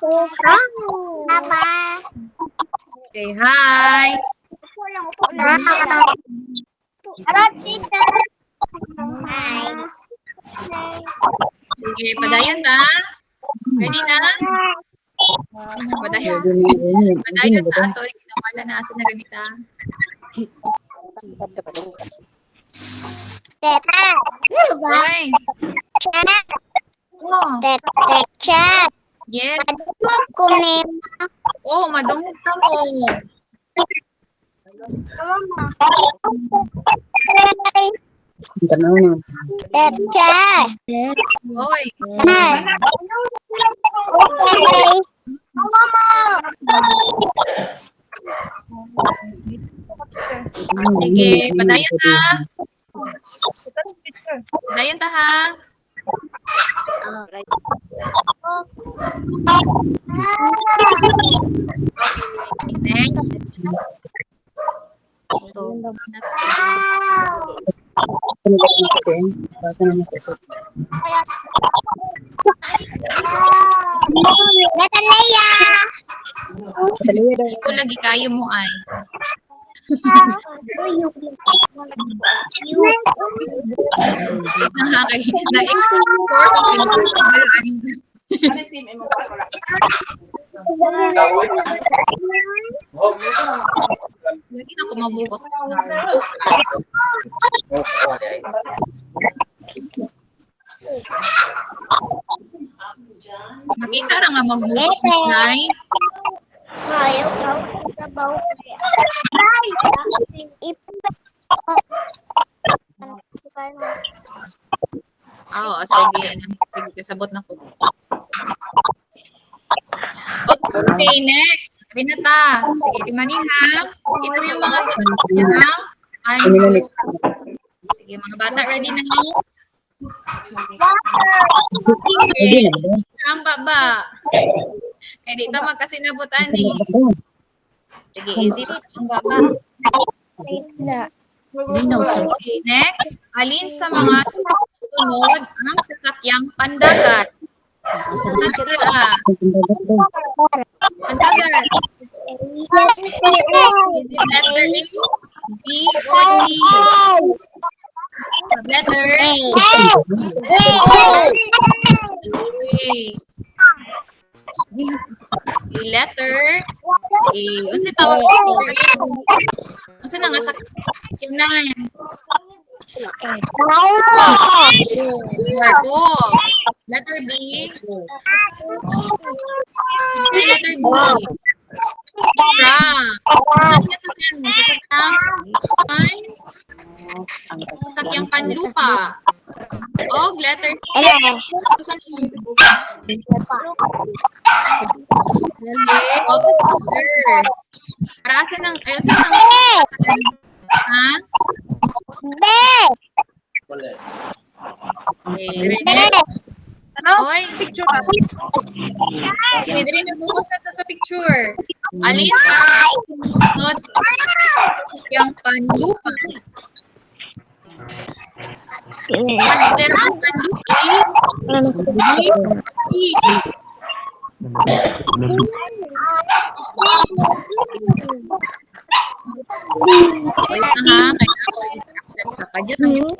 Papa. Say hi. Hello, teacher. Hi. Sige, padayon ta. Ready na? Padayon. Padayon ta. Ito, kinawala na asa na ganita. Teta. Hoy. Oh, Chat. yes. Kunin. Oh, madungog ka mo. Teta. Hoy. Sige, padayon ta. Padayon ta ha. Next. Ito. Natalaya. Ito lagi kayo mo ay. Na-export ang pinagbalaan. Lagi na kumabukot. Makita ra nga magbukot slide. Ayaw ka sa baw. Oo, sige. Sige, kasabot na po. Okay, next. Sabi na ta. Sige, Timaniha. Ito yung mga sasakyan. Sige, mga bata, ready na ho? Okay. Ang baba. Eh, dito magkasinabutan eh. Sige, easy po ang baba. Okay, next. Alin sa mga sunod ang sasakyang pandagat? Pandagat. Is it letter A, B, or C? Letter A. Letter A. Unsa tawag ito? Unsa na nga sakyanan? Marco. Letter B. Letter B. Truck. Sasakyang panlupa. O, letter C. Helicopter. Para sa nang, ayun sa nang, ha? Oy, picture ka. Sige, rin nabukos na sa picture. Alin sa sunod yung panlupa? Letter ang panlupa. B, wait na ha, may ako accent sa kadyo ng mga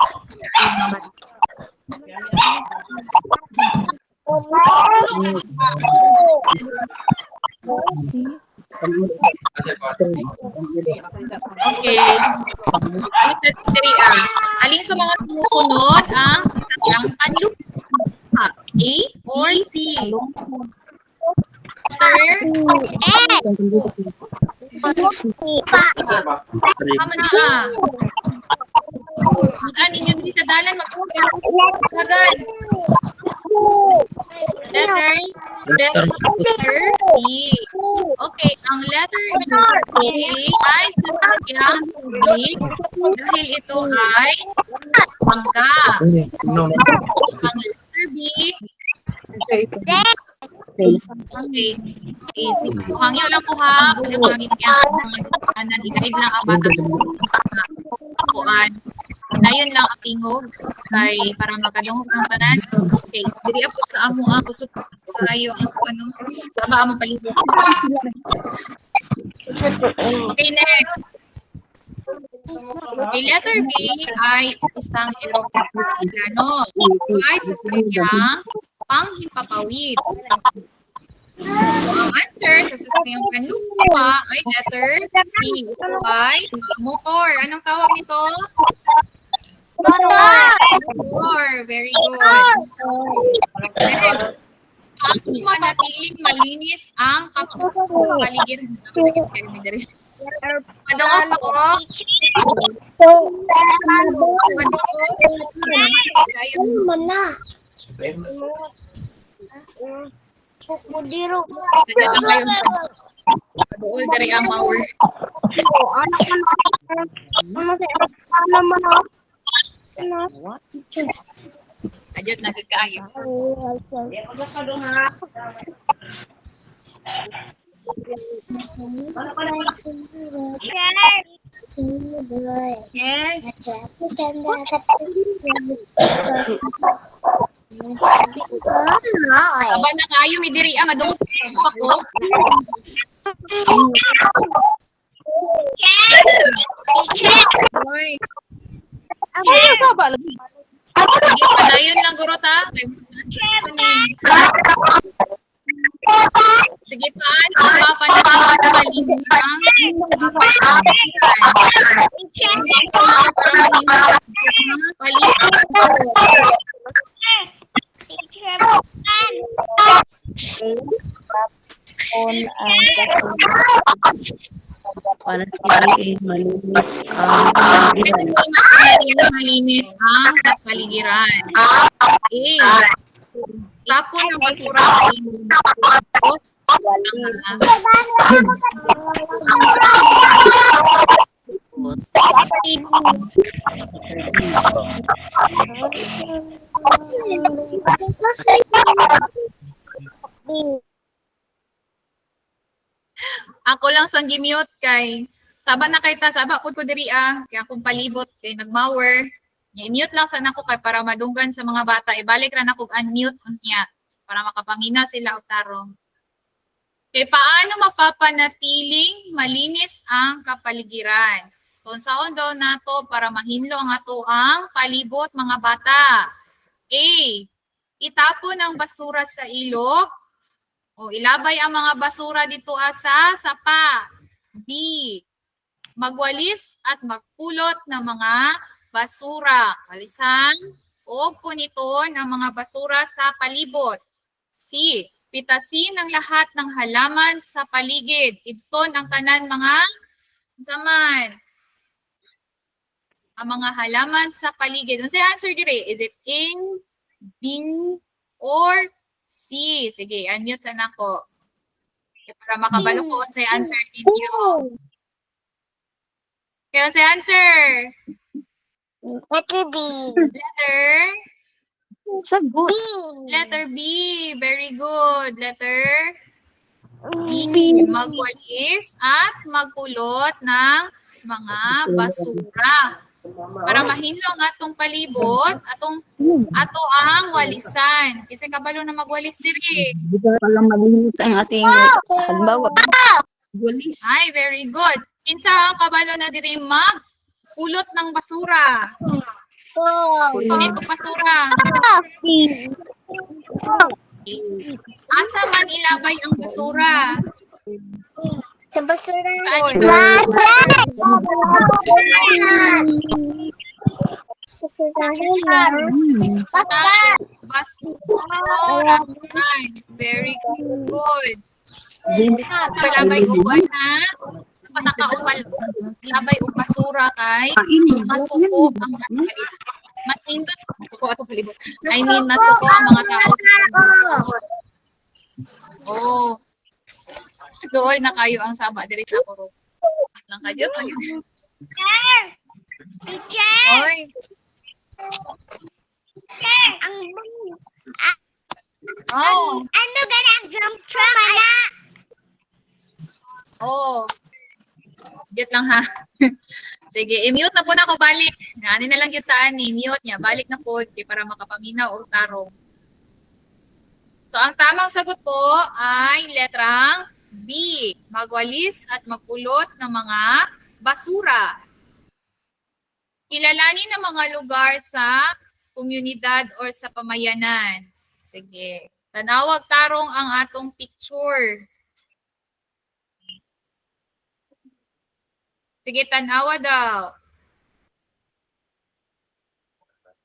okay. Alin sa mga sumusunod ang sasakyang panlupa? A or C? Tama na ka. Mag-anin yun sa dalan, mag-agan. Letter C. Okay, ang letter A ay sasakyang tubig dahil ito ay bangka. Ang letter B, okay, easy. Hangyo lang po ha. Hangyo yan. I-guide lang ang bata sa kuan. Dayon lang ang tingog kay para makadungog ang tanan. Okay, diri ako sa amo ang kusog kayo ang ano. Sama mo palibot. Okay, next. Okay, letter B ay isang eroplano. Ito ay sasakyang panghimpapawid. So, ang answer sa sasakyang panlupa ay letter C. Ito ay motor. Anong tawag nito? Motor. Very good. Next. Paano manatiling malinis ang kapaligiran? Madungog ako. Mudiro. Saglit lang kayo. Paduol dari ang mower. Adyot nagkakayo. Yes. Aba na kayo, may diri ang madungog ako. Hoy. Sige, padayon lang guro ta. Sige, paano mapapanatiling malinis ang Panatiliin malinis ang paligiran. malinis ang kapaligiran. A. Tapon ng basura sa ilog. Ako lang sang gimute kay saba na kay ta saba pud ko diri kaya akong palibot kay nagmower. I-mute lang sana ko kay para madunggan sa mga bata. Ibalik ra na kog unmute unya para makapamina sila og tarong. Kay paano mapapanatiling malinis ang kapaligiran? So unsaon daw nato para mahinlo ang ato ang palibot mga bata? A. Itapon ang basura sa ilog. O ilabay ang mga basura dito sa sapa. B. Magwalis at magpulot ng mga basura. Walisan o puniton ang mga basura sa palibot. C. Pitasin ang lahat ng halaman sa paligid. Ibton ang tanan mga zaman. Ang mga halaman sa paligid. Ano sa answer dire? Is it A, B, or C? Sige, unmute sana ko. Para makabalo ko sa answer ninyo. Kaya sa answer? Letter B. Letter? Sagot. Letter B. Very good. Letter B. Magwalis at magpulot ng mga basura. Para mahinlo ang atong palibot, ato ang walisan. Kasi kabalo na magwalis diri. Hindi ba palang malinis ang ating halimbawa? Walis. Ay, very good. Kinsa ang kabalo na diri magpulot ng basura. Punit og basura. Asa man ilabay ang basura? Sa basura. Basura. Very good. Palabay uban ha. Panakaupal. Labay og basura kay masuko ang mga palibot. Matindot ko ato palibot. I mean masuko ang mga tao sa palibot. Oh. Dool na kayo ang saba diri sa ako. Lang kayo. Teacher! Oy. Ang Oh. ano gani ang drum truck ana? Oh. Get lang ha. Sige, i-mute na po na ako balik. Ani na lang yung taan ni mute niya. Balik na po para makapaminaw o tarong. So, ang tamang sagot po ay letrang B. Magwalis at magpulot ng mga basura. Kilalanin ng mga lugar sa komunidad or sa pamayanan. Sige. Tanawag tarong ang atong picture. Sige, tanawa daw.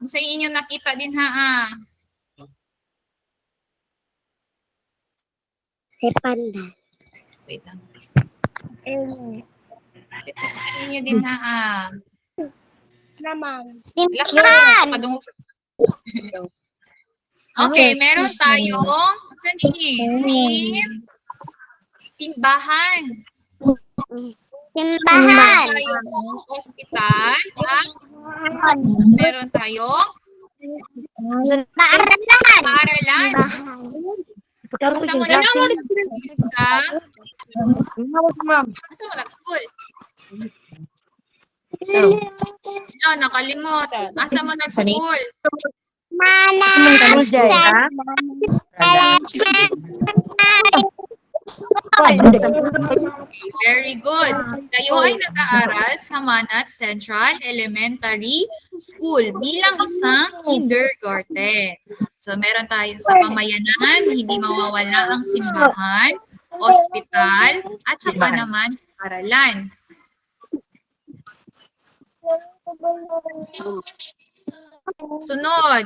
Ang sa inyo nakita din ha. Si Panda. Wait lang. Sa inyo din ha. Naman. Lahat. Padungog sa... Okay, meron tayong saan ini? Simbahan. Simbahan. Meron tayong ospital. At meron tayong Paaralan. paaralan. Asa mo na sa asa mo nag-school? Oh, nakalimot. Asa mo nag-school? Very good. Kayo ay nag-aaral sa Manat Central Elementary School bilang isang kindergarten. So, meron tayo sa pamayanan, hindi mawawala ang simbahan, ospital, at saka naman paralan. Sunod,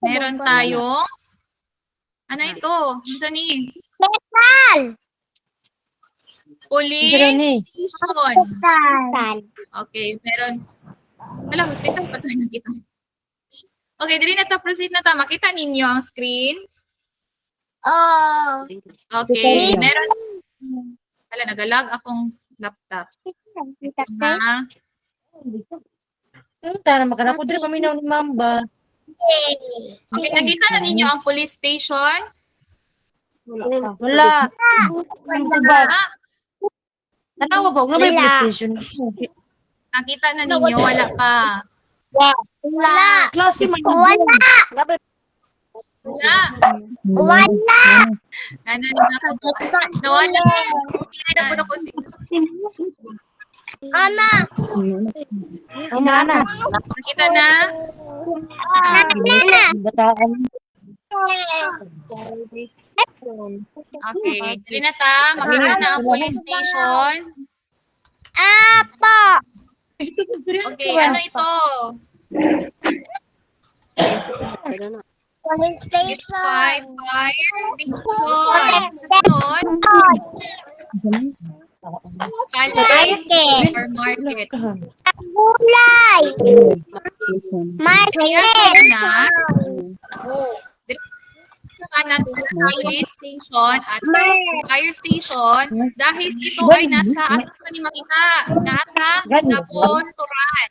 meron tayong, ano ito? Saan ni? Metal. Police station. Metal. Okay, meron. Wala, hospital pa tayo nakita. Okay, dili na ta, proceed na ta. Makita ninyo ang screen. Oh. Okay, meron. Wala, nagalag akong laptop. Ito na. Tara, makanako diri paminaw ni Mamba. Okay, nakita na ninyo ang police station. Wala. Ah, Tanawa ba? Nga ba yung Wala. PlayStation? nakita na ninyo, wala pa. Wala. Klase man. Wala. Wala. Wala. Nawala. Hindi na po na po si... Ana. Ana. Nakita na? Ana. Bataan. Okay. Dili na ta. Makita na ang police station. Apo. Okay, ano ito? Police station. Fire station. Susunod, palengke or market. Gulay. Kaya Market. na, oh, kanan police station at fire station dahil ito ay nasa asa ni makita, nasa Napunturan.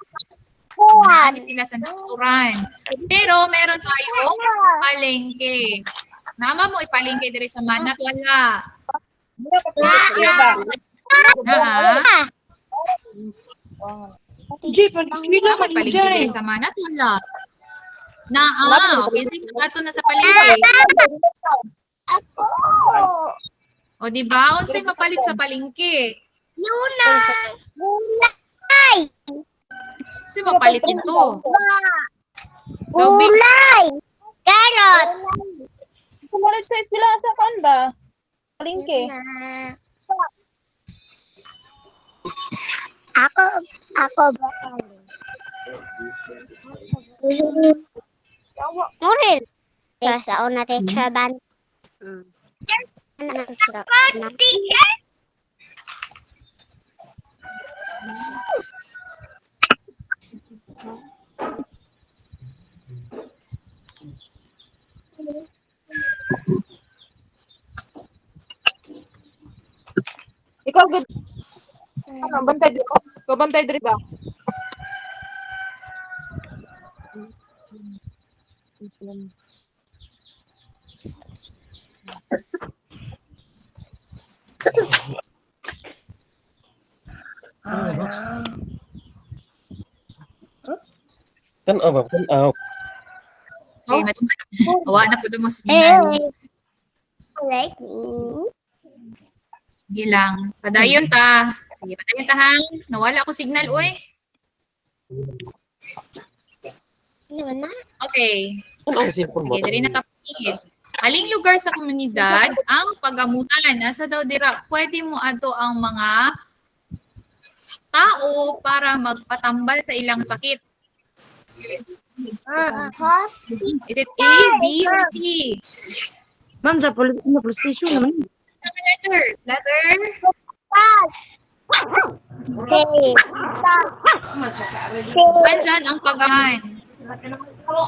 Nani sila sa Napunturan. Pero meron tayong palengke. Nama mo ipalengke diri sa Manat, wala. Jeep, ang eskwela Nama man palengke dyan. diri sa Manat, wala. Okay, sige, ato na sa palengke. O, di ba? Unsay mapalit sa palengke? Yuna. Gulay. Unsay mapalit nito? Gabi. Gulay. Carrots. Sumunod sa eskwela sa kan ba? Palengke. Ako ba? Muril. Sa una teacher ban. Ikaw gud. Bantay diri. Bantay diri ba? Kan apa? Kan Okay, awa na po mo signal. like me. Sige lang. Padayon ta. Sige, padayon ta hang. Nawala ko signal, uy. Ano na? Okay. Sige, diri na tapusin. Aling lugar sa komunidad ang pagamutan? Asa daw dira? Pwede mo ato ang mga tao para magpatambal sa ilang sakit. Is it A, B, or C? Ma'am, sa police station naman. Sa letter? Letter? Andyan ang pagahan.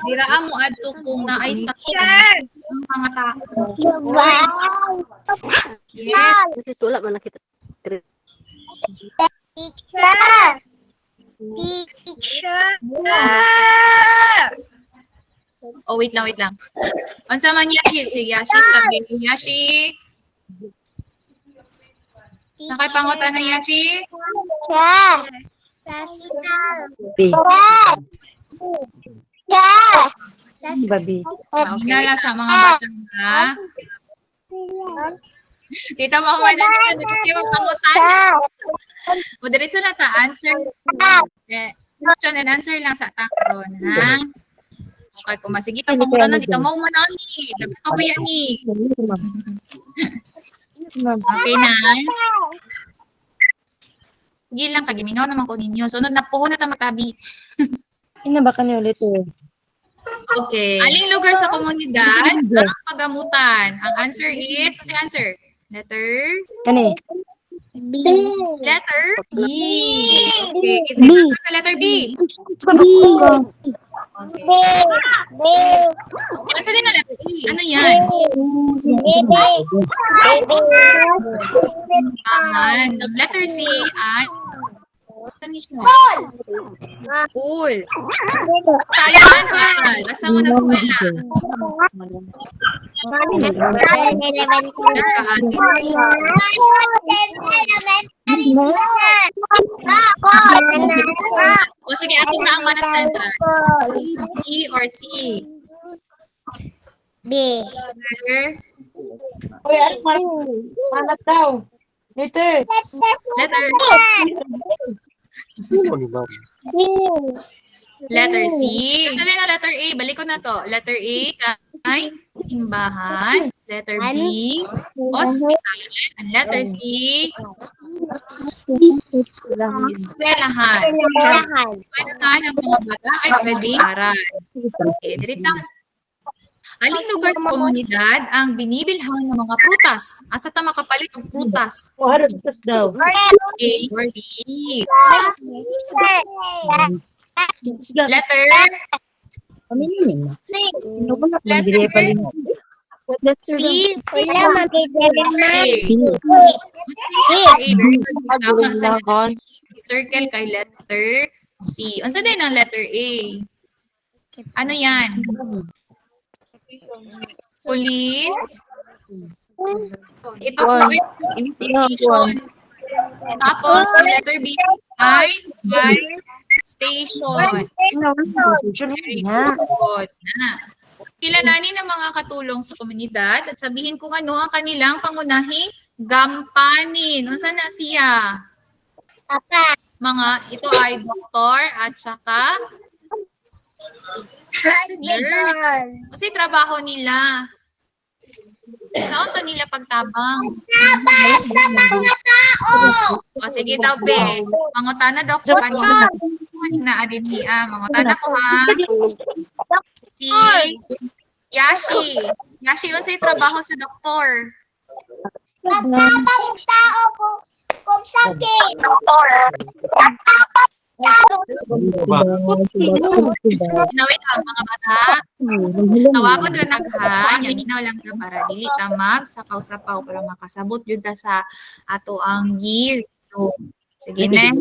Diraan mo adto kung naay sakit ang mga tao. Yes. Oh, wait lang. Unsa man Yashi? Sige, Yashi, sabi ni Yashi. Sakay pangutan na Yashi? Babi. Okay na lang sa mga batang ha. Dito mo ako dito magpangutan. O diretso na ta, answer. Question and answer lang sa takron, ha? Okay, kung masige ka pangutan na, dito mo manani. Nagkakabaya ni. Okay na. Sige lang, kagimingaw naman ko ninyo. Sunod na po na ta matabi. Ina ba ka niyo ulit eh? Okay. Aling lugar sa komunidad ang pagamutan? Ang answer is, kasi answer? Letter? Kani? Letter B. Okay. Sige, sa letter B. Okay. Ano sa din na letter B? Ano yan? Letter C ay Pool. Kailan ba? Asa mo nag-eskwela? O sige, atin na ang manat center. B or C? B. Uy, ano manap daw? Later. Letter Letter C. Sa din na letter A, balik ko na to. Letter A ay simbahan. Letter B, hospital. And letter C, eskwelahan. Eskwelahan ng mga bata ay pwede aral. Okay, dirita. Aling lugar sa komunidad ang binibilhan ng mga prutas? Asa ta makapalit og prutas? Daw. A or B? Letter C. Tama sa letter C. Circle kay letter C. Unsa din ang letter A? Ano yan? Police. Ito po ay station. Tapos, ang letter B ay fire station. Very good na. Kilalanin ng mga katulong sa komunidad at sabihin kung ano ang kanilang pangunahing gampanin. Unsa na siya? Ito ay doktor at saka nurse. Kasi trabaho nila. Saan pa nila pagtabang? Tabang sa mga tao! O sige daw, be. Mangutana daw ko kanina. Kanina adin niya. Mangutana ko ha. Si Yashi. Yashi, yun sa'y trabaho sa doktor. Nagtabang tao kung sakit. Nawit ang mga bata. Tawagon ra nagha. Inaw lang ka para dili ta mag-sapaw-sapaw para makasabot jud ta sa ato ang year. So, sige ne.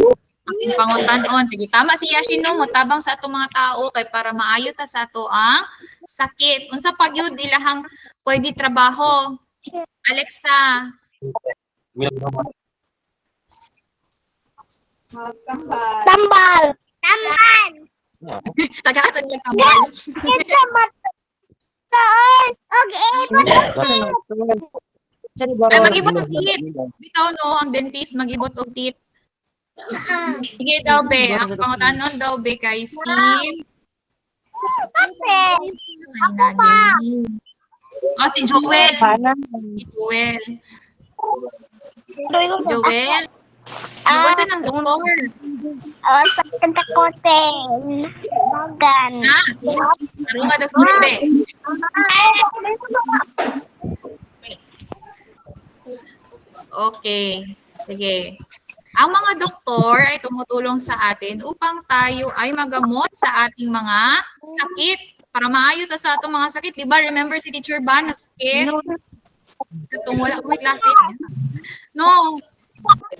Aking pangutan-on. Sige, tama si Yashi no. Motabang sa ato mga tao kay para maayo ta sa ato ang sakit. Unsa pag yun ilahang pwede trabaho? Alexa. Tambal. Tambal. Tagahatan niya tambal. Okay. Saan ba? Ay, mag-ibot og tit. Bitaw no, ang dentist mag-ibot og tit. Sige daw, be. Ang pangutanon daw, be, kay si... Kasi, Si Joel. Pana. Si Joel. Joel. Nabasa ng doktor. sa Kantakote. Logan. Laro nga daw sa be. Okay. Sige. Ang mga doktor ay tumutulong sa atin upang tayo ay magamot sa ating mga sakit. Para maayo ta sa atong mga sakit. Diba? Remember si Teacher Ban na sakit? Itong wala ko may klase. No.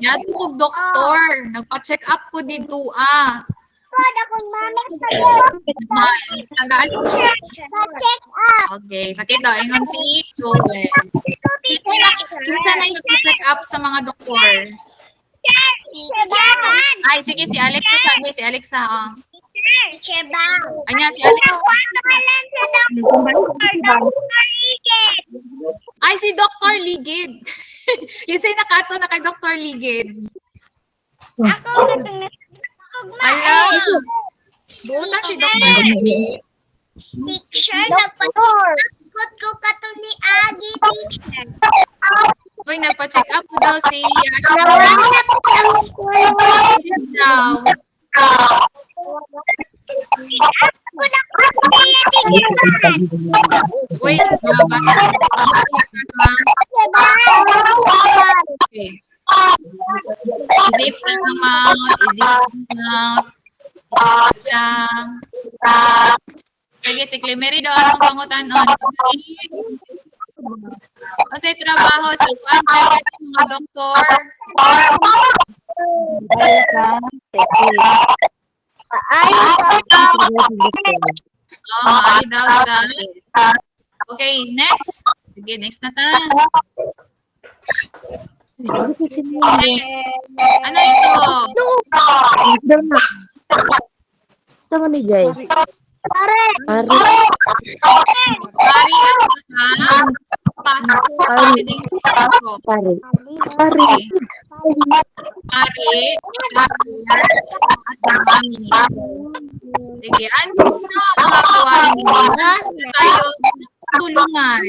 Yan ko doktor. Nagpa-check up ko dito Akong mami Tagaan. check up. Okay. Sakit daw. Ingon si Joel. Kinsa na yung nagpa-check up sa mga doktor? Ay, sige. Si Alex na sabi. Si Alex ha. Teacher Bang. Anya, si Alex. Pangalan sa Dr. Ligid. Ay, si Dr. Ligid. Yung say nakato na kay Dr. Ligid. Ako Ala. Buta si Dr. Ligid. teacher, nagpatukot ko kato ni Agi, teacher. Uy, nagpa-check up ko daw si Yasha. Daw. Uy, okay. Zip sa mouth, zip sa mouth. Isang. Sige, si Clemery daw ang pangutanon. Kasi trabaho sa private mga doktor. Ay daw sa... Okay, next. Sige, next na ta. Ano ito? Sama ni Jay. Pare. Pari at saka pasto. Pasto. Pare. Okay. Pari, pastor, at mga ministro. Sige, ano na mga gawain nila? Tayo tulungan.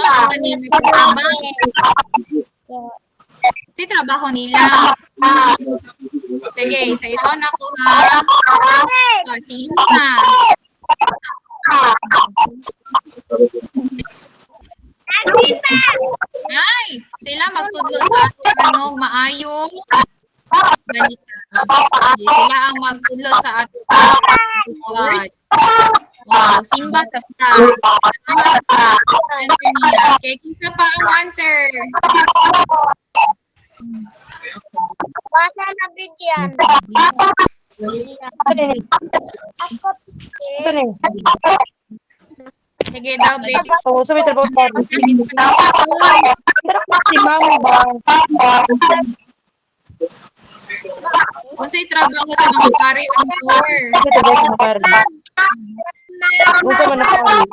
Sa kanina trabaho. Si trabaho nila. Sige, sa ito na ko ha. Si Luna. Ay, sila magtudlo sa ano, maayong balita. Sila ang magtudlo sa ato words. Simba tata. Answer niya. Kaya kisa pa ang answer. Basa na bigyan. Ito na. Sige daw, baby. Oo, sa may trabaho pa. Sige, Si Mama ba? kung sa'y trabaho sa mga pare on store. Sa trabaho sa pare. Kung sa mga pare.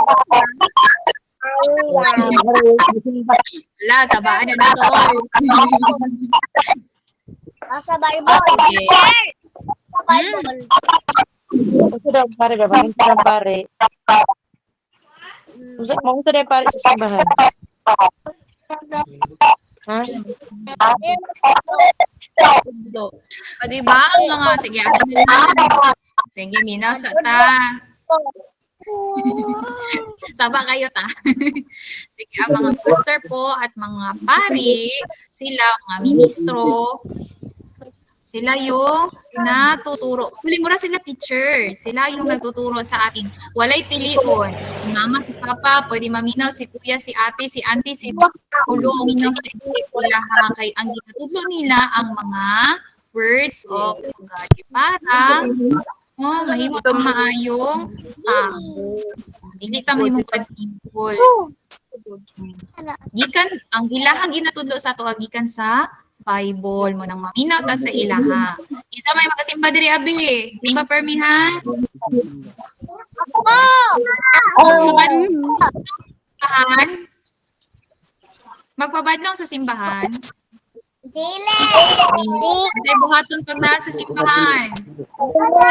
Wala, sabaan na na to. Sa Bible. Sige. Sa Bible. Kung sa daw pare ba? Kung sa daw pare. Kung sa daw pare sa simbahan. Ha? O, diba? Ang mga, sige, ako na. Sige, minaw sa ta. Saba kayo ta. Sige, ang mga pastor po at mga pari, sila, mga ministro, sila yung natuturo. Huli mo na sila teacher. Sila yung nagtuturo sa atin. Walay pilion. Si mama, si papa, pwede maminaw, si kuya, si ate, si auntie, si ulo, minaw, si kuya, ha. Kay ang ginatudlo nila ang mga words of God. Para mahimot ang maayong tao. Dili ta mahimong pag-impol. Gikan, ang ilahang ginatudlo sa to, gikan sa Bible mo nang maminaw ta sa ilaha. Isa may magasimba diri abi. Simba permi ha. Magpabadlong sa simbahan. Dili. Kasi buhaton pag nasa simbahan. Magpupo.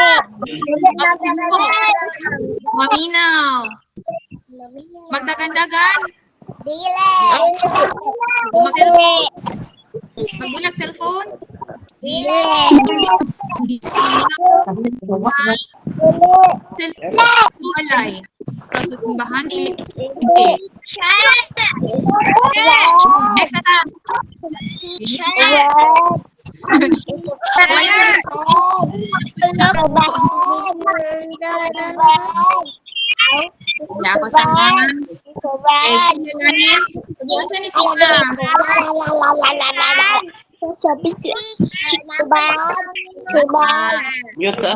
Maminaw. Magdagandagan. Dili. Magbulag cellphone. Dili. Cellphone alay. Pero sa simbahan, hindi. Next na. Teacher. Wala ako sa mga. Okay, kailangan. Diyan sa ni Sina.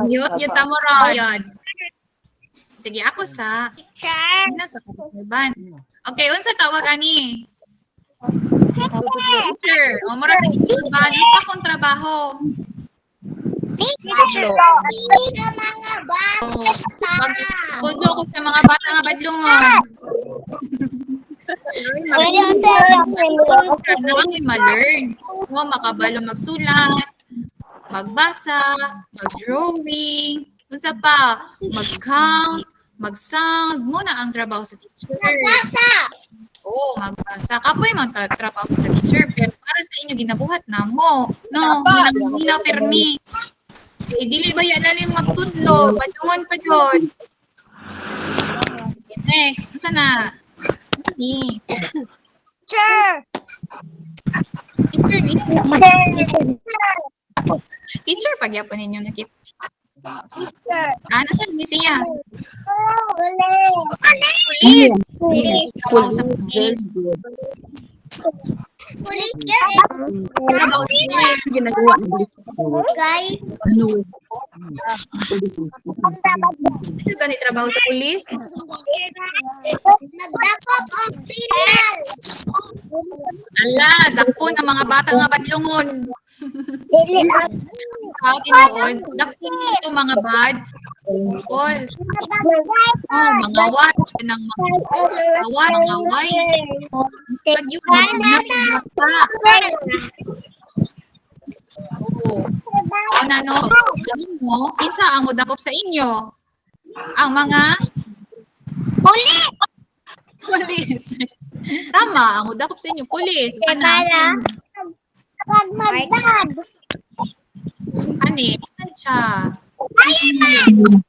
Mute mo Ryan. Sige, ako sa. Nasa kapaban. Okay, unsa tawag ani? Teacher. O, mara sa kapaban. Ito akong trabaho. Pagkudo ko sa mga bata nga badlungon. Naman ma-learn. Mo makabalo magsulat, magbasa, mag-drawing, unsa pa, mag-count, mag-sound, mo na ang trabaho sa teacher. Oo, magbasa. Kapoy man trabaho sa teacher, pero para sa inyo ginabuhat na mo. No, ginang permi. Eh, dili ba yan lalim magtudlo? Badungon pa dyan. Okay, next. Unsa na? Ni. Teacher. Teacher ni. Teacher, pagyapon ninyo nakita. Saan ni siya? Police. Trabaho sa police. Trabaho sa police. Ginagawa ng police. Ano? Ano ka ni trabaho sa police? Nagdakop og criminal. Ala, dako ng mga bata nga badlungon. Dili. Tinoon, dako ito mga bad. All. Oh, mga wat ng mga away. Pag yun, bata. Oo. Ano, mo, kinsa ang udakop sa inyo? Ang mga Police. Tama, ang udakop sa inyo, police. Pag magdad. Ani, siya. Fireman.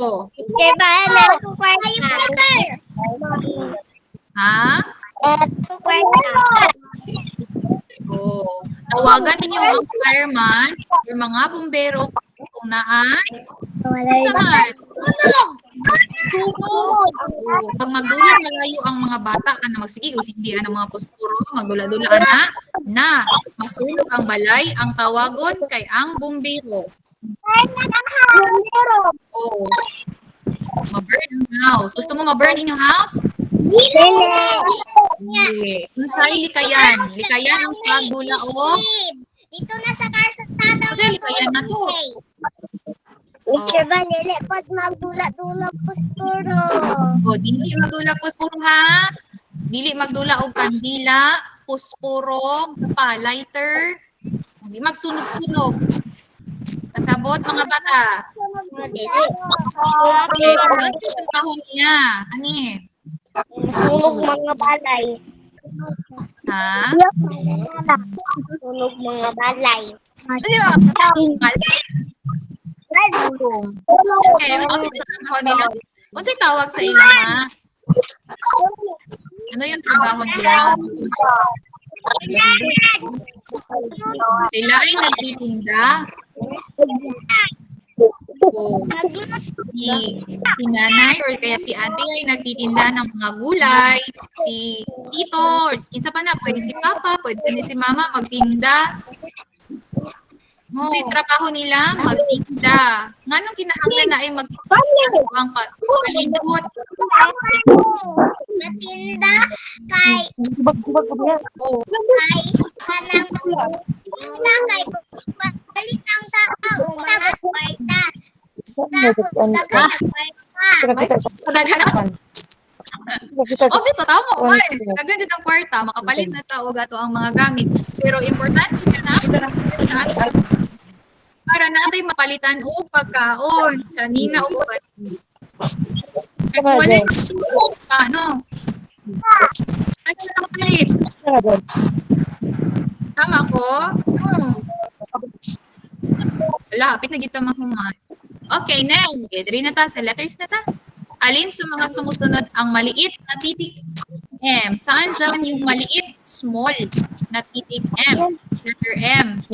Oo. Ha? Oo. Tawagan ninyo ang fireman or mga bumbero kung naan. Saan? Oo. Pag magdula malayo ang mga bata ka na magsige o sindihan ang mga posturo, magdula-dula na masunog ang balay, ang tawagon kay ang bumbero. Oo. Ma-burn ang house. Gusto mo ma-burn inyong house? Hindi. Unsay likayan? Likayan ang pagdula o? Dito na sa karsada. Kasi likayan na to. Teacher ba nili pag magdula-dula pusturo. O, dili magdula puspuro ha? Dili magdula og kandila, puspuro, pa, lighter. Hindi magsunog-sunog. Kasabot mga bata. Ano sa kahon niya? Ani? Sunog mga balay. Ha? Sunog mga balay. Kasi mga okay, ang trabaho nila. Unsay tawag sa ila ha? Ano yung trabaho nila? Sila ay nagtitinda. O, si nanay or kaya si ate ay nagtitinda ng mga gulay. Si tito or kinsa pa na, pwede si papa, pwede din si mama magtinda. Kasi trabaho nila magtinda. Nganong kinahanglan na ay magtinda ang palibot. Matinda kay kanang tinda kay balik ang tao mga kwarta. Tapos nagkakwarta. Kita sa Naghanap Okay, to tama ko man. Daghan jud ang kwarta, makapalit na ta og ato ang mga gamit. Pero importante ka na para natay mapalitan og pagkaon. Sa nina og wala ano? Ano na palit? Tama ko? Wala, hapit na kita mahuman. Okay, next. Okay, diri na ta sa letters na ta. Alin sa mga sumusunod ang maliit na titik M? Saan dyan yung maliit, small na titik M? Letter M.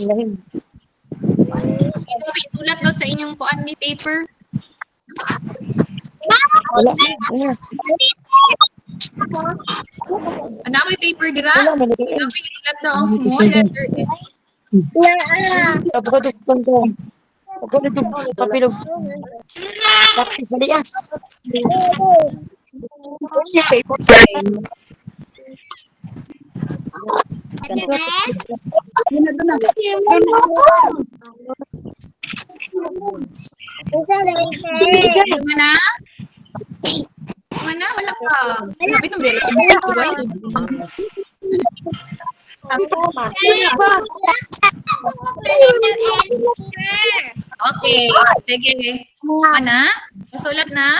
Ito, may sulat daw sa inyong kuan may paper. Wala. Ano may paper dira? Ano may sulat daw ang small letter M? Ako papilog. Tapos bali ah. Mana? Mana? Wala pa. Sabi ng dira. Sumusik ko ba yun? Okay. Sige. Mana? Masulat na?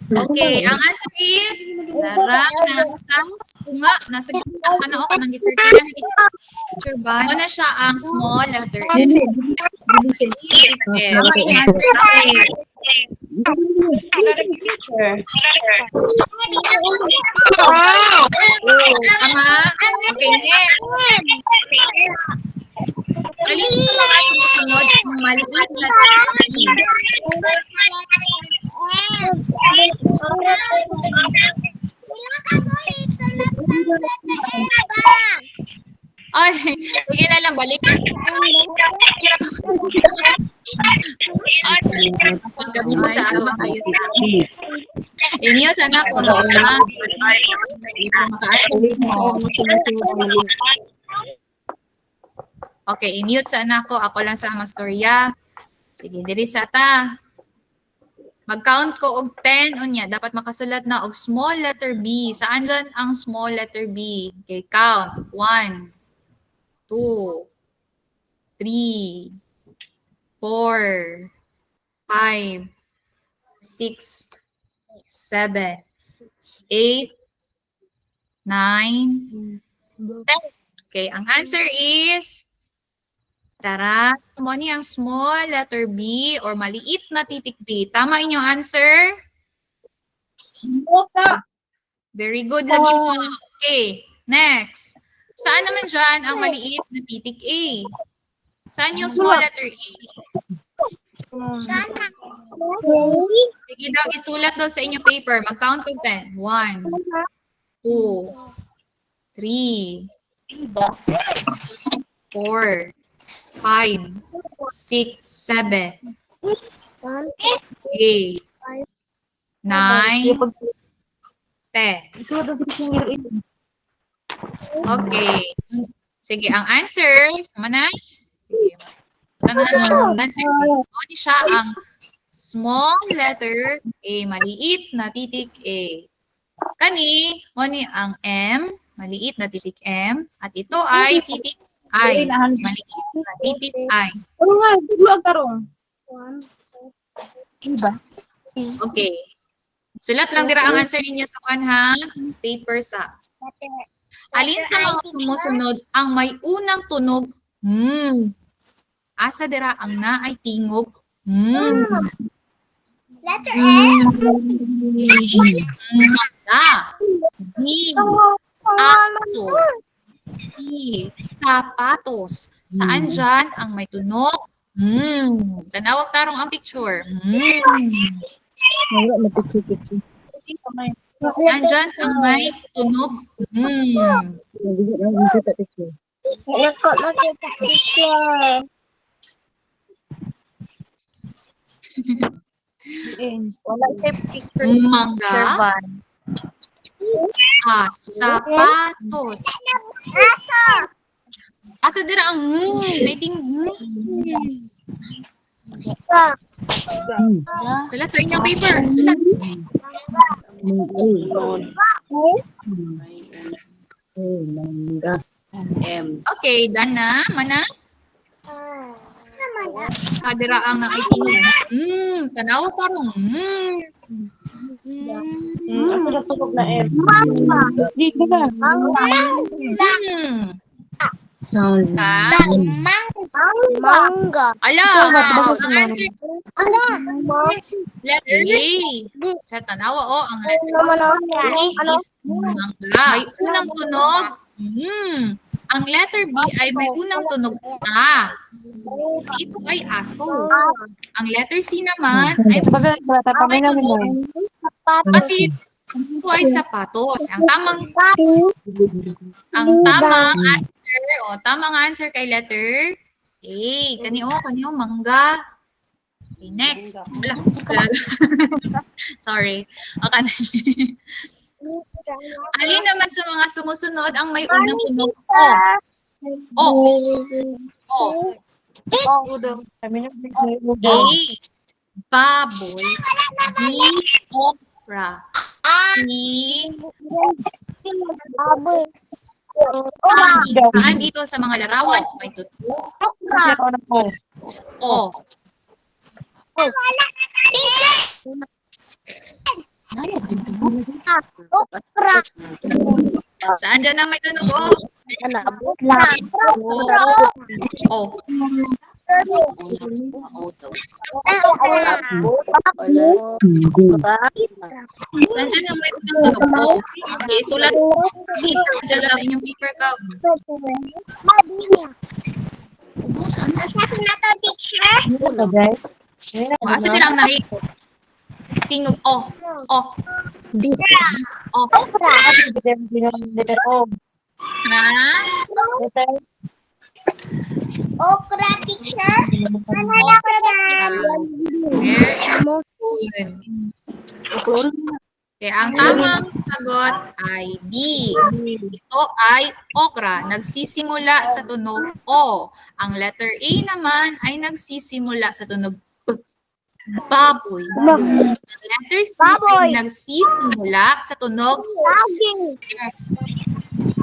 Okay. Ang answer is Dara ng sans tunga. Nasa gitna ka na o kanang gisirtilan ni teacher ba? Ano na siya ang small letter M? Okay. Answer na eh. Tama? Okay, next. Alin sa mga sumunod ang maliit na titik? Ay, sige na lang, balik. Paggabi mo sa ama kayo na. Emil, sana po na. Okay, i-mute sana ako. Ako lang sa mastorya. Sige, diri sa ta. Mag-count ko og 10 unya. Dapat makasulat na og small letter B. Saan dyan ang small letter B? Okay, count. 1, 2, 3, 4, 5, 6, 7, 8, 9, 10. Okay, ang answer is tara, mo ni ang small letter B or maliit na titik B. Tama inyong answer? Very good lagi mo. Okay, next. Saan naman dyan ang maliit na titik A? Saan yung small letter A? Sige daw, isulat daw sa inyong paper. Mag-count ko 10. 1, 2, 3, 4, 5, 6, 7, 8, 9, 10. Okay. Sige, ang answer, manay. Sige. Ang answer, ano siya ang small letter A, maliit na titik A. Kani, ni ang M, maliit na titik M, at ito ay titik I, maliit na titik I. Okay. Sulat lang dira ang answer ninyo sa kanha paper sa. Alin sa mga sumusunod ang may unang tunog? Asa dira ang naay tingog? Letter M. B. Aso. C. Sapatos. Saan dyan ang may tunog? Tanawag tarong ang picture. Saan dyan ang may tunog? Wala sa picture. Mangga. Sapatos. Asa dira ang may ting Sulat sa inyong paper. Sulat. Mangga. Okay, done na. Mana? Kadira ang nakitingog. Tanawa parang. Ako na tulog na M. Dito na. Sound. Ha? Mangga. Ala, So, ba't ba ang sa mga- answer is letter A. Sa tanawa, ang letter A is mangga. May unang tunog. Ang letter B ay may unang tunog A. Ito ay aso. Ang letter C naman ay Pag bata pa may namin mo. kasi ito ay sapatos. Tamang answer kay letter A. Kaniyo, mangga. Okay, next. Wala. Sorry. Okay. Alin naman sa mga sumusunod ang may unang tunog O? Kami na. A. Baboy. B. Okra. C. Saan dito sa mga larawan? May tunog. O. Saan dyan ang may tunog? O. Nandiyan ang may unang tunog. Okay, sulat. Dala sa inyong paper ka. Asa din ang nahi? Tingog. O. Ha? Okra, teacher. Very good. Okay, ang tamang sagot ay B. Ito ay okra. Nagsisimula sa tunog O. Ang letter A naman ay nagsisimula sa tunog P. Baboy. Ang letter C ay nagsisimula sa tunog S. Yes.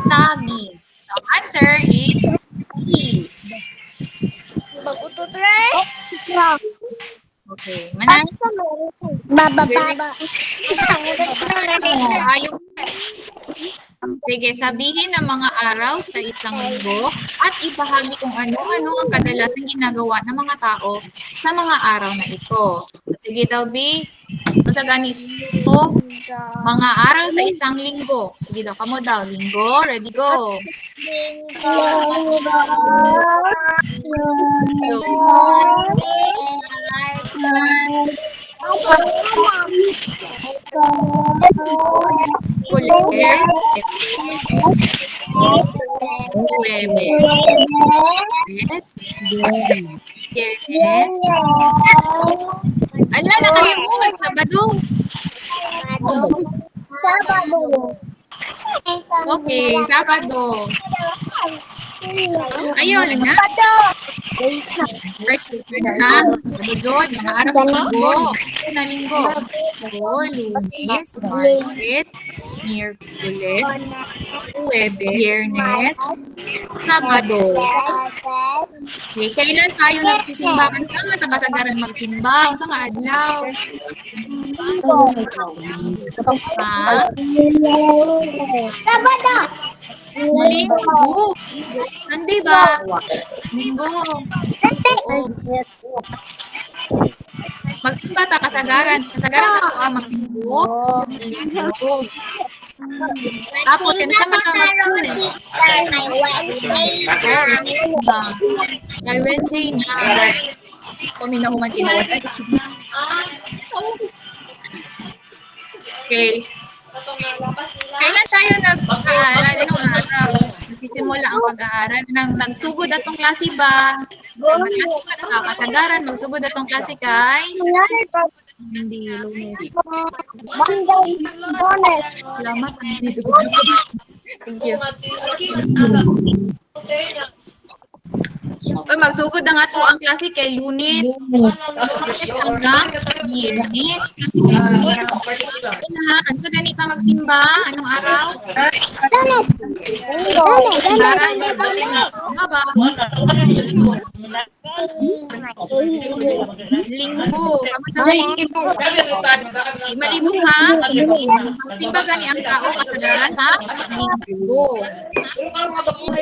Saging. So, ang answer is B. Okay, Manan? Ayaw. Sige, sabihin ang mga araw sa isang linggo at ibahagi kung ano-ano ang kadalasan ginagawa ng mga tao sa mga araw na ito. Sige daw, B. Sa ganito, mga araw sa isang linggo. Sige daw, kamo daw. Linggo, ready, go. Kuler. Yes. Yes. Ala, nakalimutan. Sabado. Okay, Sabado. Ayun lang na. Rice cooker na. Sabado, mga araw sa linggo. Na linggo. Lunes, Martes, Miyerkules, Huwebes, Biyernes, Sabado. Okay, kailan tayo nagsisimba? Saan man kasagaran magsimba? Sa mga adlaw? Ha? Linggo. Sunday ba? Linggo. Oo. Magsimba ta kasagaran. Kasagaran sa tuwa magsimbo. Linggo. Tapos, yan naman ka mag-school. Kay Wednesday na. Kami na human tinawad. Okay. Kailan tayo nag-aaral? Anong araw? Nagsisimula ang pag-aaral. Nagsugod atong klase ba? Nagklase ba na kasagaran? Magsugod atong klase kay? Hindi. Salamat. Thank you. Uy, magsugod na nga to ang klase kay Lunes. Lunes hanggang Biyernes. Ano sa ganito magsimba? Anong araw? Baba. Linggo. Malibog ha? Magsimba gani ang tao kasagaran sa Linggo.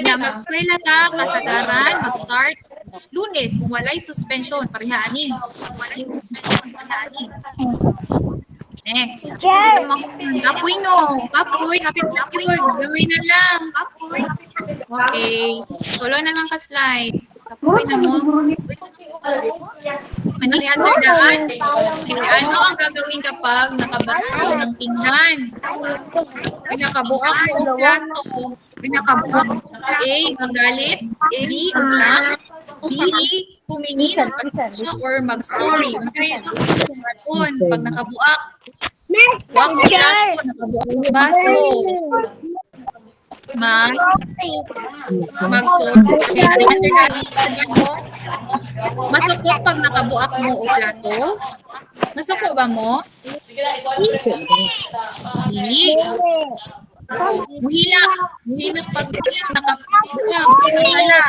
Nga magskwela ka kasagaran, mag-start Lunes kung walay suspension parihani. Next. Kapoy no. Kapoy, hapit na yun. Gawin na lang. Okay. Tuloy na lang ka-slide. Kapoy na mo. Manihan sa daan. Ano ang gagawin kapag nakabasa ng pinggan? Nakabuak mo o plato. A. Magalit. B. Umak. B. Humingi ng pasensya or mag-sorry. Pag nakabuak. Wag mo plato. Nakabuak ng baso. Mag-sorry. Masuko pag nakabuak mo o plato? Masuko ba mo? Dili. Muhilak pag nakabuak. Wala.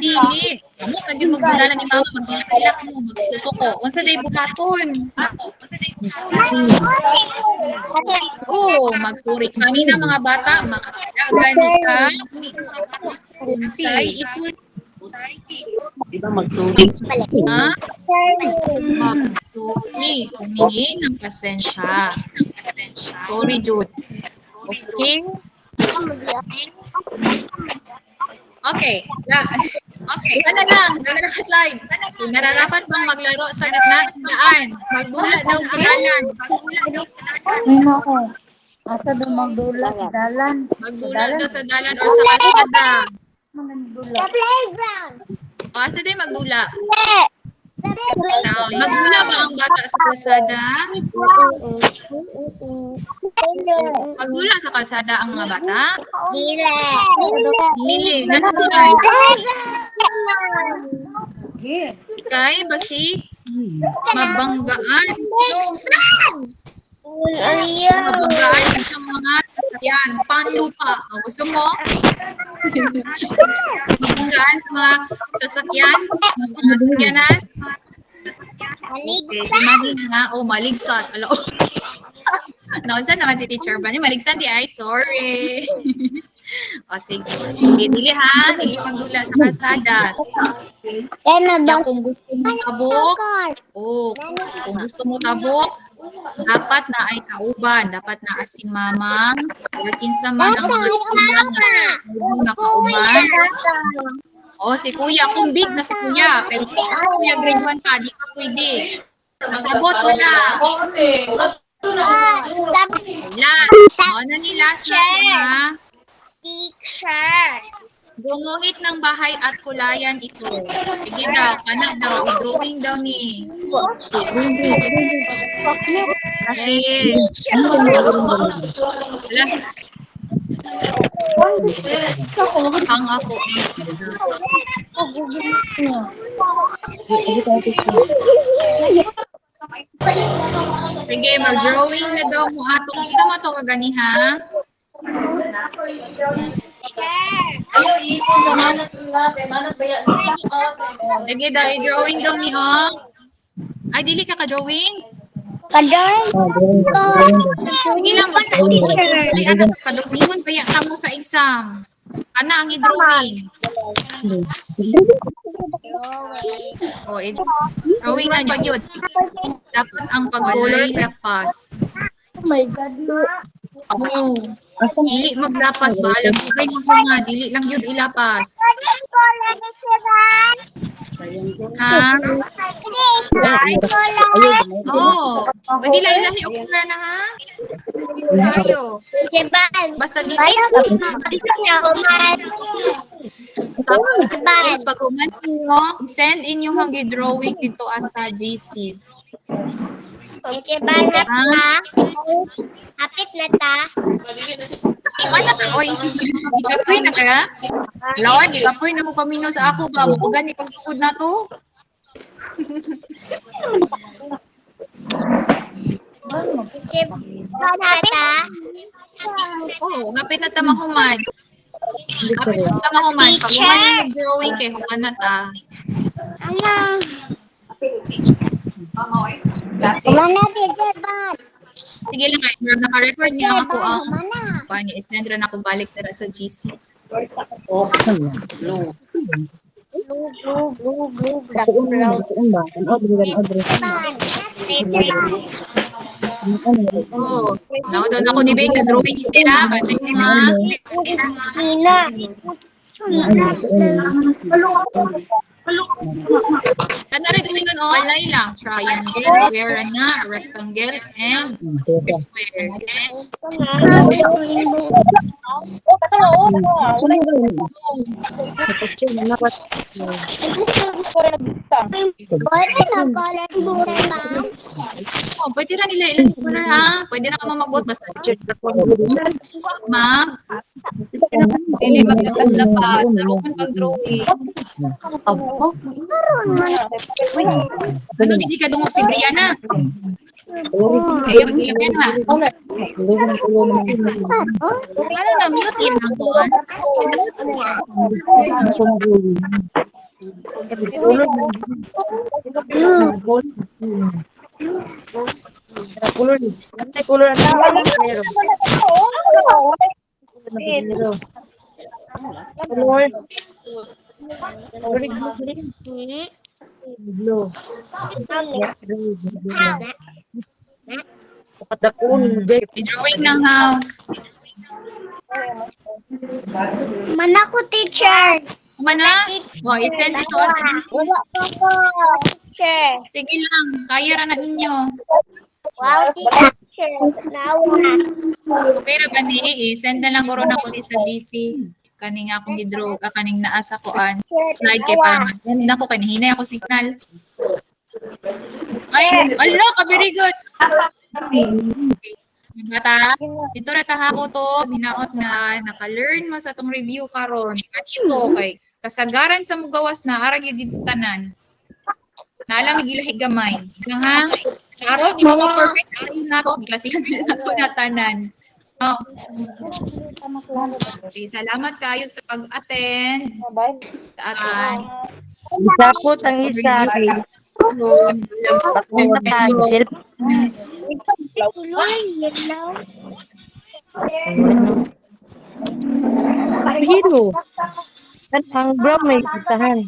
Dili. Samot na yun magbudala ni mama. Maghilak-hilak mo. Magsusuko. Unsa day buhaton? Magsuri. Kami na mga bata, makasalagan ka. Unsay isul. Magsuri. Ha? Magsuri. Humingi ng pasensya. Sorry, Jude. Okay? Okay. Ano lang, slide. Kung nararapat bang maglaro sa gitnaan, magdula daw sa dalan. Asa daw magdula sa dalan? Magdula daw sa dalan or sa kalsada. Sa playground. O, asa din magdula? Sound. Magdula ba ang bata sa kalsada? Magdula sa kalsada ang mga bata? Lili. Nanununan. Kay basi mabanggaan. Mabanggaan sa mga sasakyan. Panlupa. Gusto mo? Mabanggaan sa mga sasakyan. Mga sasakyanan. Maligsan. Maligsan. Alo. Naunsan naman si Teacher Bunny. Maligsan di ay. Sorry. Sige. Dili ha. Dili magdula sa kalsada. Kung gusto mo tabok, kung gusto mo tabok, dapat na ay kauban. Dapat na si mamang. Working sa man ang mga tulang na kauban. Si kuya. Kung big na si kuya. Pero si kuya grade 1 pa, di pa pwede. Masabot wala. Wala. Na nila sa mga Picture. gumuhit ng bahay at kulayan ito. Sige daw, kanak daw, i-drawing daw ni. Kasi, ang ako Sige, mag-drawing na daw mo atong. Kita mo ito kagani ha? Sige daw, i-drawing daw ni Ay, dili ka ka-drawing? Sige lang, mag-drawing. Ay, anak, padrawingon kaya ka mo sa exam. Ano ang i-drawing? Drawing na yun. Dapat ang pag-color lapas. Oh my God, Dili maglapas. Bahalag ko kayo mga. Dili lang yun ilapas. Ha? Pwede lang ilahi o kula na ha? Tayo. Basta dito. Tapos pag uman nyo, send in yung hanggi drawing dito as sa GC. Hapit na ta. Oy, ikapoy na ka? Lawan, di ka po na mo paminaw sa ako ba? Mukugan ni pagsukod na to. Oo, napit na tamahuman. Napit na tamahuman. Pag human yung drawing kay human na ta. Mana teacher ba? Sige lang kayo, murag naka-record niya ako ang paano i-send rin ako balik tara sa GC. Blue. Oo. Naudon ako ni Beng na drawing sila. Kasi ha. Nina. Kana rin drawing on walay lang. Triangle, square na, rectangle, and square. Oh, kasama, oh, kasama. Ko rin nagbutang. Pwede mag-color teacher ba? Oh, pwede na nila ilang color ha. Pwede na ka mag-vote basta mag pili maglapas-lapas. Naroon pag-drawing. Ano, hindi ka dungog si Brianna? Kaya mag-ilan ha. Ano na, mute yun ang buwan. Drawing ng house. Mana ko teacher. Kumana? O, i-send ito sa GC. Wala pa ko. Teacher. Sige lang, kaya ra na ninyo. Wow, teacher. Nawa. Okay ra ba ni? I-send na lang guro na ko sa GC. Kaning akong gidraw, kaning naasa ko an slide kay para mag-end na ko kanihinay ako signal. Ay, ala ka very good. Bata, ito ra taha ko to, hinaot nga naka-learn mo sa tong review karon. Kanito kay kasagaran sa mugawas na ara gyud dito tanan. Naalam gilahi gamay. Ha? Charo di mo perfect ayon nato klasihan nato na tanan. Oh. Okay, salamat kayo sa pag-attend Bye. sa atin. Isa po ang isa. Hero. Kan ang bro may tahan.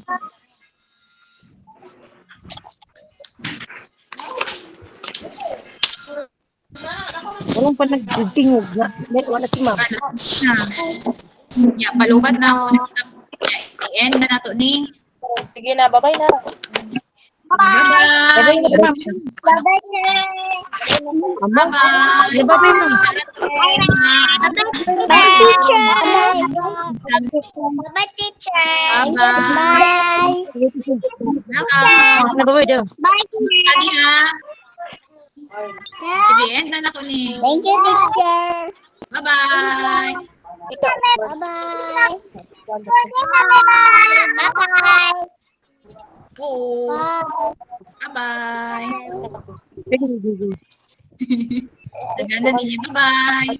Walang pa nagtingog na. Wala si ma'am. Ya, palubat na ako. I-end na nato ni. Sige na, bye-bye na. Bye-bye. Bye-bye na. Bye-bye na. Bye-bye. Bye-bye na. Bye-bye, teacher. Bye-bye. Bye. Bye-bye daw. Bye. Lagi ha. Sige, end na nato ni. Thank you, teacher. Bye-bye. Bye-bye. Bye-bye. Oo. Bye. Bye-bye. Ganda ninyo. Bye-bye.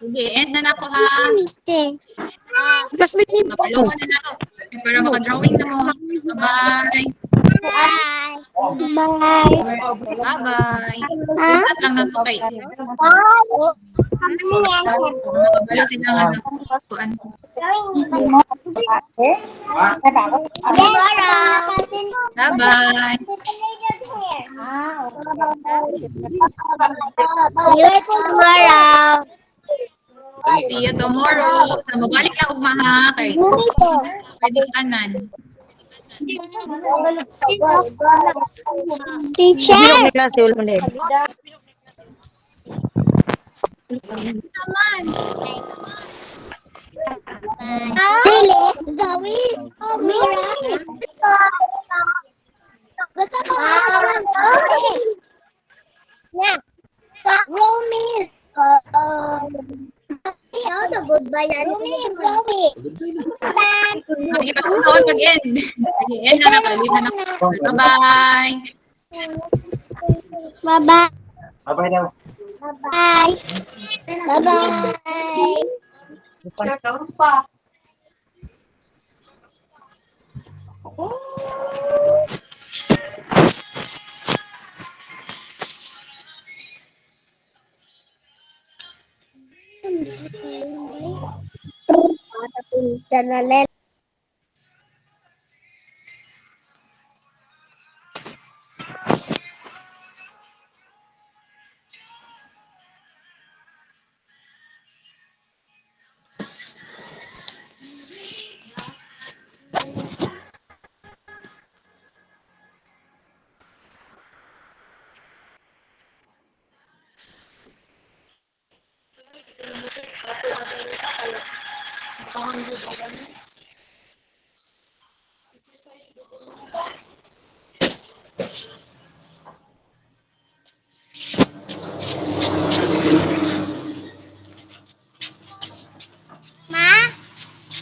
Sige, end na nato ha. Classmate niyo. Mapalungan na nato. Para maka-drawing na mo. Bye-bye. Bye. Bye. Bye-bye. Ha? At lang nato kay. Makabalo sila nga nagkuhan. Bye-bye. Tomorrow. See you tomorrow. Sa mabalik lang ugmaha kay pwede kanan. Teacher. Hindi ako may klase. Wala mo na eh. Saman. Sili. Gawi. Yeah. Romy. goodbye yan. Sige, pag-usawan pag-end. Sige, end na na. Leave na na. Bye-bye. Bye-bye. Bye-bye daw. Bye-bye. Bye-bye. Channel.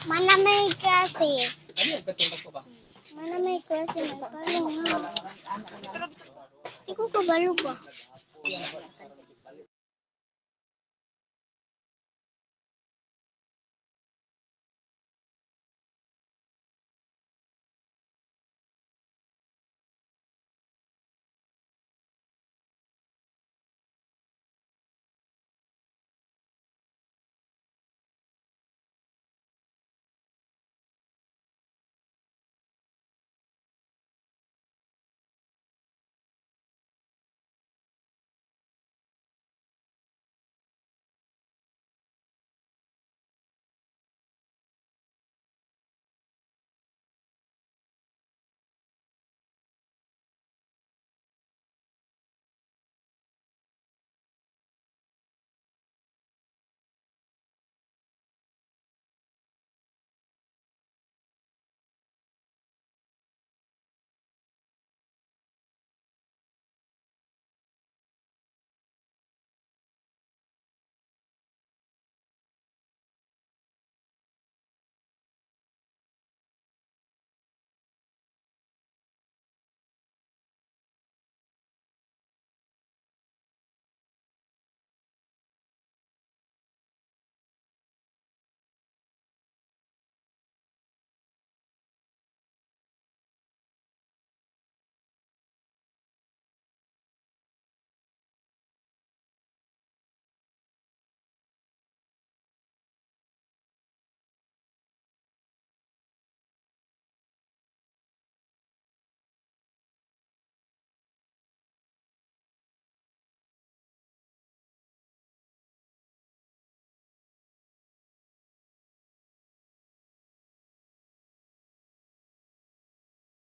Mana may klase? Mana may klase? Nagpalo nga. Hindi ko kabalo ba?